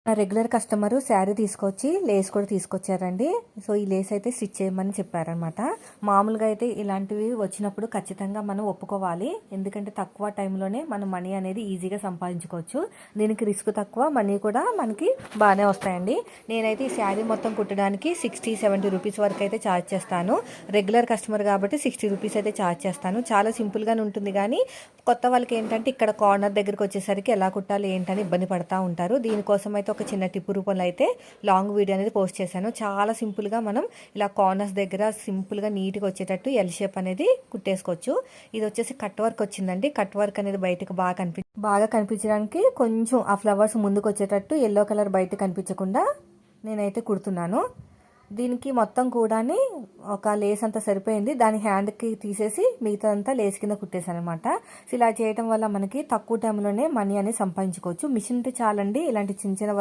నా regular customer sari తీసుకొచ్చి Lay's కూడా తీసుకొచ్చారండి. సో ఈ లేస్ అయితే స్టిచ్ చేయమని చెప్పారనమాట. మామూలుగా అయితే ఇలాంటివి వచ్చినప్పుడు ఖచ్చితంగా మనం ఒప్పుకోవాలి. ఎందుకంటే తక్కువ టైంలోనే మనం మనీ అనేది ఈజీగా సంపాదించుకోవచ్చు. దీనికి రిస్క్ తక్కువ, మనీ కూడా మనకి బాగానే వస్తాయండి. నేనైతే ఈ శారీ మొత్తం కుట్టడానికి 60-70 రూపీస్ వరకు అయితే ఛార్జ్ చేస్తాను. రెగ్యులర్ కస్టమర్ కాబట్టి 60 రూపీస్ అయితే ఛార్జ్ చేస్తాను. చాలా సింపుల్గానే ఉంటుంది, కానీ కొత్త వాళ్ళకి ఏంటంటే ఇక్కడ కార్నర్ దగ్గరికి వచ్చేసరికి ఎలా కుట్టాలి ఏంటని ఇబ్బంది పడుతూ ఉంటారు. దీనికోసం అయితే ఒక చిన్న టిప్పు రూపంలో అయితే లాంగ్ వీడియో అనేది పోస్ట్ చేశాను. చాలా సింపుల్గా మనం ఇలా కార్నర్స్ దగ్గర సింపుల్గా నీట్గా వచ్చేటట్టు ఎల్ షేప్ అనేది కుట్టేసుకోవచ్చు. ఇది వచ్చేసి కట్ వర్క్ వచ్చిందండి. కట్ వర్క్ అనేది బయటకు బాగా కనిపించడానికి కొంచెం ఆ ఫ్లవర్స్ ముందుకు వచ్చేటట్టు ఎల్లో కలర్ బయట కనిపించకుండా నేనైతే కుడుతున్నాను. దీనికి మొత్తం కూడా ఒక లేస్ అంతా సరిపోయింది. దాని హ్యాండ్కి తీసేసి మిగతా అంతా లేస్ కింద కుట్టేసాను అనమాట. సో ఇలా చేయడం వల్ల మనకి తక్కువ టైంలోనే మనీ అనేది సంపాదించుకోవచ్చు. మిషన్ ఉంటే చాలండి ఇలాంటి చిన్న చిన్న